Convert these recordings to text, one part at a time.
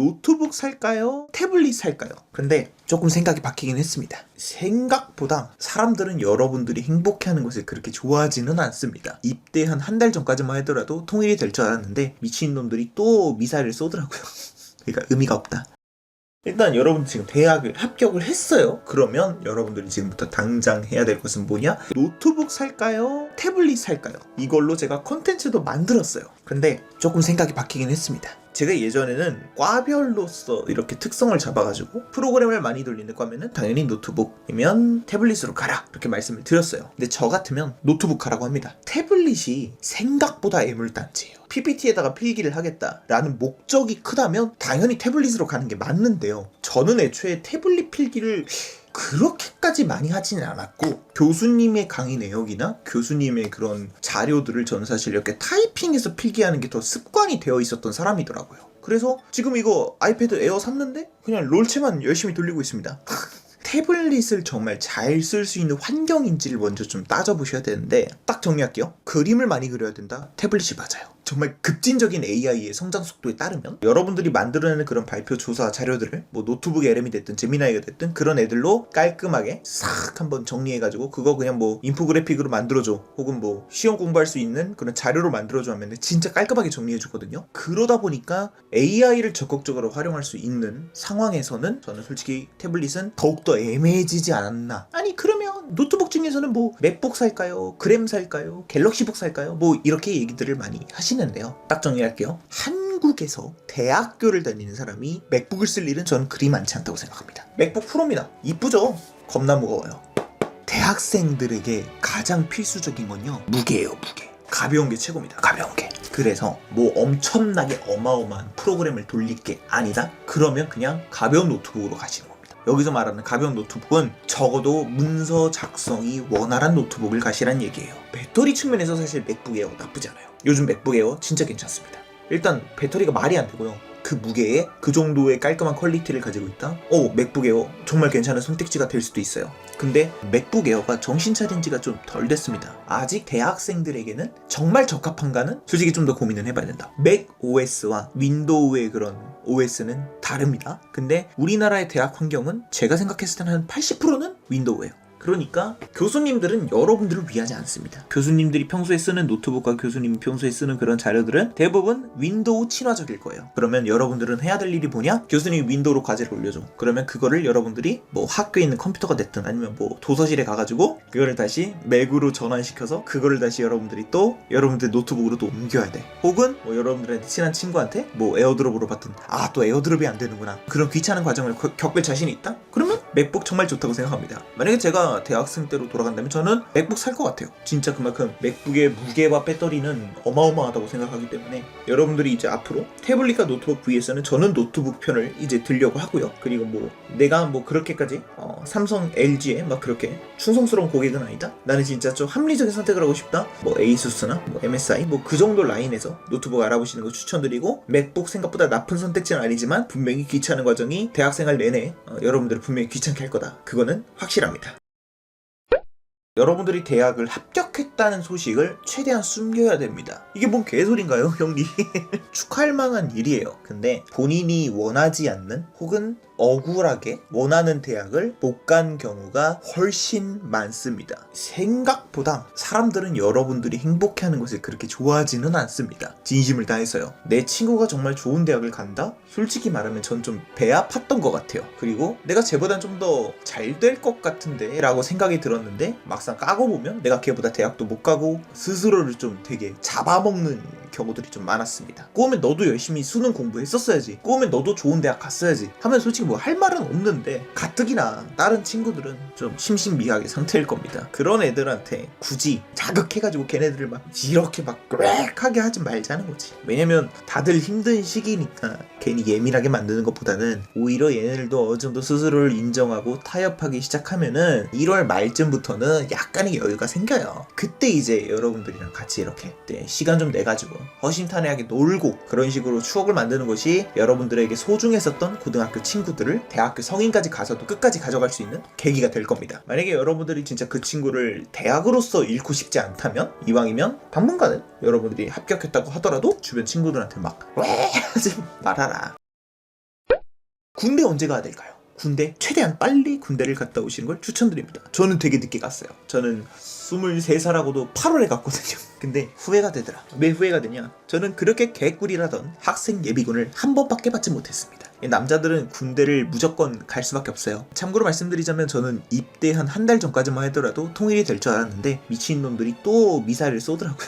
노트북 살까요? 태블릿 살까요? 근데 조금 생각이 바뀌긴 했습니다. 생각보다 사람들은 여러분들이 행복해하는 것을 그렇게 좋아하지는 않습니다. 입대 한 달 전까지만 하더라도 통일이 될 줄 알았는데 미친놈들이 또 미사일을 쏘더라고요. 그러니까 의미가 없다. 일단 여러분 지금 대학을 합격을 했어요. 그러면 여러분들이 지금부터 당장 해야 될 것은 뭐냐? 노트북 살까요? 태블릿 살까요? 이걸로 제가 콘텐츠도 만들었어요. 근데 조금 생각이 바뀌긴 했습니다. 제가 예전에는 과별로서 이렇게 특성을 잡아가지고 프로그램을 많이 돌리는 과면은 당연히 노트북이면 태블릿으로 가라 이렇게 말씀을 드렸어요. 근데 저 같으면 노트북 가라고 합니다. 태블릿이 생각보다 애물단지예요. PPT에다가 필기를 하겠다라는 목적이 크다면 당연히 태블릿으로 가는 게 맞는데요. 저는 애초에 태블릿 필기를 그렇게까지 많이 하지는 않았고 교수님의 강의 내역이나 교수님의 그런 자료들을 저는 사실 이렇게 타이핑해서 필기하는 게 더 습관이 되어 있었던 사람이더라고요. 그래서 지금 이거 아이패드 에어 샀는데 그냥 롤체만 열심히 돌리고 있습니다. 태블릿을 정말 잘 쓸 수 있는 환경인지를 먼저 좀 따져보셔야 되는데 딱 정리할게요. 그림을 많이 그려야 된다? 태블릿이 맞아요. 정말 급진적인 AI의 성장 속도에 따르면 여러분들이 만들어내는 그런 발표 조사 자료들을 뭐 노트북 LM이 됐든 제미나이가 됐든 그런 애들로 깔끔하게 싹 한번 정리해가지고 그거 그냥 뭐 인포그래픽으로 만들어줘 혹은 뭐 시험 공부할 수 있는 그런 자료로 만들어줘 하면 진짜 깔끔하게 정리해주거든요. 그러다 보니까 AI를 적극적으로 활용할 수 있는 상황에서는 저는 솔직히 태블릿은 더욱더 애매해지지 않았나. 아니 그러면 노트북 중에서는 뭐 맥북 살까요? 그램 살까요? 갤럭시북 살까요? 뭐 이렇게 얘기들을 많이 하시는데요. 딱 정리할게요. 한국에서 대학교를 다니는 사람이 맥북을 쓸 일은 저는 그리 많지 않다고 생각합니다. 맥북 프로입니다. 이쁘죠? 겁나 무거워요. 대학생들에게 가장 필수적인 건요. 무게예요, 무게. 가벼운 게 최고입니다. 가벼운 게. 그래서 뭐 엄청나게 어마어마한 프로그램을 돌릴 게 아니다? 그러면 그냥 가벼운 노트북으로 가시는 겁니다. 여기서 말하는 가벼운 노트북은 적어도 문서 작성이 원활한 노트북을 가시란 얘기예요. 배터리 측면에서 사실 맥북 에어 나쁘지 않아요. 요즘 맥북 에어 진짜 괜찮습니다. 일단 배터리가 말이 안 되고요. 그 무게에 그 정도의 깔끔한 퀄리티를 가지고 있다? 맥북 에어 정말 괜찮은 선택지가 될 수도 있어요. 근데 맥북 에어가 정신 차린 지가 좀 덜 됐습니다. 아직 대학생들에게는 정말 적합한가는 솔직히 좀 더 고민을 해봐야 된다. 맥 OS와 윈도우의 그런 OS는 다릅니다. 근데 우리나라의 대학 환경은 제가 생각했을 때는 한 80%는 윈도우예요. 그러니까 교수님들은 여러분들을 위하지 않습니다. 교수님들이 평소에 쓰는 노트북과 교수님이 평소에 쓰는 그런 자료들은 대부분 윈도우 친화적일 거예요. 그러면 여러분들은 해야 될 일이 뭐냐? 교수님이 윈도우로 과제를 올려줘. 그러면 그거를 여러분들이 뭐 학교에 있는 컴퓨터가 됐든 아니면 뭐 도서실에 가가지고 그거를 다시 맥으로 전환시켜서 그거를 다시 여러분들이 또 여러분들 노트북으로 또 옮겨야 돼. 혹은 뭐 여러분들한테 친한 친구한테 뭐 에어드롭으로 받든 또 에어드롭이 안 되는구나. 그런 귀찮은 과정을 겪을 자신이 있다? 그러면 맥북 정말 좋다고 생각합니다. 만약에 제가 대학생 때로 돌아간다면 저는 맥북 살 것 같아요. 진짜 그만큼 맥북의 무게와 배터리는 어마어마하다고 생각하기 때문에 여러분들이 이제 앞으로 태블릿과 노트북 vs는 저는 노트북 편을 이제 들려고 하고요. 그리고 뭐 내가 뭐 그렇게까지 삼성, LG에 막 그렇게 충성스러운 고객은 아니다. 나는 진짜 좀 합리적인 선택을 하고 싶다. 뭐 ASUS나 뭐 MSI 뭐 그 정도 라인에서 노트북 알아보시는 거 추천드리고 맥북 생각보다 나쁜 선택지는 아니지만 분명히 귀찮은 과정이 대학생활 내내 여러분들을 분명히 귀찮게 할 거다. 그거는 확실합니다. 여러분들이 대학을 합격했다는 소식을 최대한 숨겨야 됩니다. 이게 뭔 개소리인가요, 형님? 축하할 만한 일이에요. 근데 본인이 원하지 않는 혹은 억울하게 원하는 대학을 못 간 경우가 훨씬 많습니다. 생각보다 사람들은 여러분들이 행복해하는 것을 그렇게 좋아하지는 않습니다. 진심을 다해서요. 내 친구가 정말 좋은 대학을 간다? 솔직히 말하면 전 좀 배 아팠던 것 같아요. 그리고 내가 쟤보단 좀 더 잘 될 것 같은데 라고 생각이 들었는데 막상 까고 보면 내가 걔보다 대학도 못 가고 스스로를 좀 되게 잡아먹는 경우들이 좀 많았습니다. 꼬우면 너도 열심히 수능 공부했었어야지. 꼬우면 너도 좋은 대학 갔어야지. 하면 솔직히 뭐 할 말은 없는데 가뜩이나 다른 친구들은 좀 심신미약의 상태일 겁니다. 그런 애들한테 굳이 자극해가지고 걔네들을 막 이렇게 막 꽥하게 하지 말자는 거지. 왜냐면 다들 힘든 시기니까 괜히 예민하게 만드는 것보다는 오히려 얘네들도 어느 정도 스스로를 인정하고 타협하기 시작하면은 1월 말쯤부터는 약간의 여유가 생겨요. 그때 이제 여러분들이랑 같이 이렇게 시간 좀 내가지고 허심탄회하게 놀고 그런 식으로 추억을 만드는 것이 여러분들에게 소중했었던 고등학교 친구들을 대학교 성인까지 가서도 끝까지 가져갈 수 있는 계기가 될 겁니다. 만약에 여러분들이 진짜 그 친구를 대학으로서 잃고 싶지 않다면 이왕이면 당분간은 여러분들이 합격했다고 하더라도 주변 친구들한테 막 왜 하지 말아라. 군대 언제 가야 될까요? 군대 최대한 빨리 군대를 갔다 오시는 걸 추천드립니다. 저는 되게 늦게 갔어요. 저는 23살하고도 8월에 갔거든요. 근데 후회가 되더라. 왜 후회가 되냐? 저는 그렇게 개꿀이라던 학생 예비군을 한 번밖에 받지 못했습니다. 남자들은 군대를 무조건 갈 수밖에 없어요. 참고로 말씀드리자면 저는 입대 한 달 전까지만 하더라도 통일이 될 줄 알았는데 미친놈들이 또 미사일을 쏘더라고요.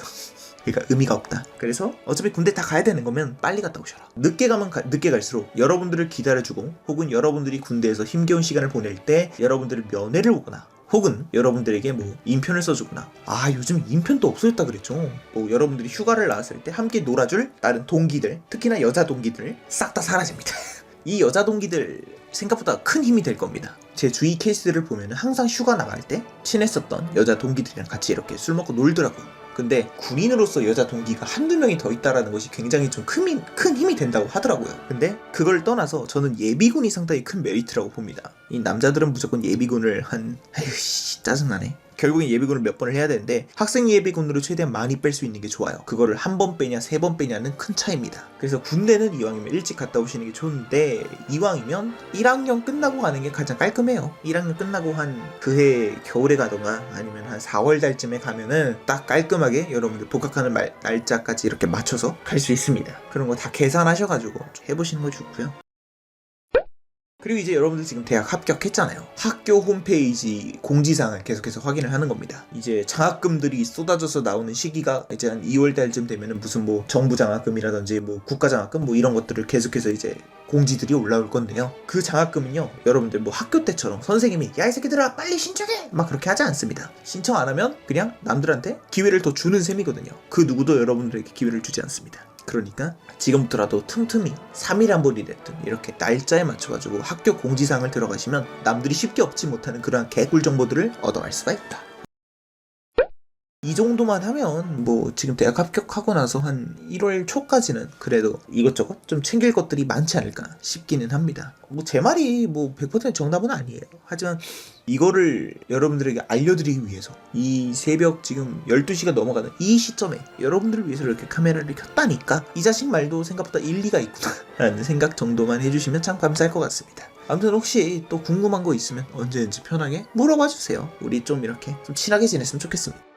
그러니까 의미가 없다. 그래서 어차피 군대 다 가야 되는 거면 빨리 갔다 오셔라. 늦게 가면 늦게 갈수록 여러분들을 기다려주고 혹은 여러분들이 군대에서 힘겨운 시간을 보낼 때 여러분들을 면회를 오거나 혹은 여러분들에게 뭐 인편을 써주거나 요즘 인편도 없어졌다 그랬죠. 뭐 여러분들이 휴가를 나왔을 때 함께 놀아줄 다른 동기들, 특히나 여자 동기들 싹 다 사라집니다. 이 여자 동기들 생각보다 큰 힘이 될 겁니다. 제 주위 케이스들을 보면 항상 휴가 나갈 때 친했었던 여자 동기들이랑 같이 이렇게 술 먹고 놀더라고요. 근데 군인으로서 여자 동기가 한두 명이 더 있다라는 것이 굉장히 좀 큰 힘이 된다고 하더라고요. 근데 그걸 떠나서 저는 예비군이 상당히 큰 메리트라고 봅니다. 이 남자들은 무조건 예비군을 짜증나네. 결국엔 예비군을 몇 번을 해야 되는데 학생 예비군으로 최대한 많이 뺄 수 있는 게 좋아요. 그거를 한 번 빼냐 3번 빼냐는 큰 차이입니다. 그래서 군대는 이왕이면 일찍 갔다 오시는 게 좋은데 이왕이면 1학년 끝나고 가는 게 가장 깔끔해요. 1학년 끝나고 한 그해 겨울에 가던가 아니면 한 4월 달쯤에 가면은 딱 깔끔하게 여러분들 복학하는 날짜까지 이렇게 맞춰서 갈 수 있습니다. 그런 거 다 계산하셔가지고 해보시는 거 좋고요. 그리고 이제 여러분들 지금 대학 합격했잖아요. 학교 홈페이지 공지사항을 계속해서 확인을 하는 겁니다. 이제 장학금들이 쏟아져서 나오는 시기가 이제 한 2월 달쯤 되면은 무슨 뭐 정부 장학금이라든지 뭐 국가 장학금 뭐 이런 것들을 계속해서 이제 공지들이 올라올 건데요. 그 장학금은요, 여러분들 뭐 학교 때처럼 선생님이 야 이 새끼들아 빨리 신청해! 막 그렇게 하지 않습니다. 신청 안 하면 그냥 남들한테 기회를 더 주는 셈이거든요. 그 누구도 여러분들에게 기회를 주지 않습니다. 그러니까 지금부터라도 틈틈이 3일 한 번이 됐든 이렇게 날짜에 맞춰가지고 학교 공지사항을 들어가시면 남들이 쉽게 얻지 못하는 그러한 개꿀 정보들을 얻어갈 수가 있다. 이 정도만 하면 뭐 지금 대학 합격하고 나서 한 1월 초까지는 그래도 이것저것 좀 챙길 것들이 많지 않을까 싶기는 합니다. 뭐 제 말이 뭐 100% 정답은 아니에요. 하지만 이거를 여러분들에게 알려드리기 위해서 이 새벽 지금 12시가 넘어가는 이 시점에 여러분들을 위해서 이렇게 카메라를 켰다니까 이 자식 말도 생각보다 일리가 있구나 라는 생각 정도만 해주시면 참 감사할 것 같습니다. 아무튼 혹시 또 궁금한 거 있으면 언제든지 편하게 물어봐 주세요. 우리 좀 이렇게 좀 친하게 지냈으면 좋겠습니다.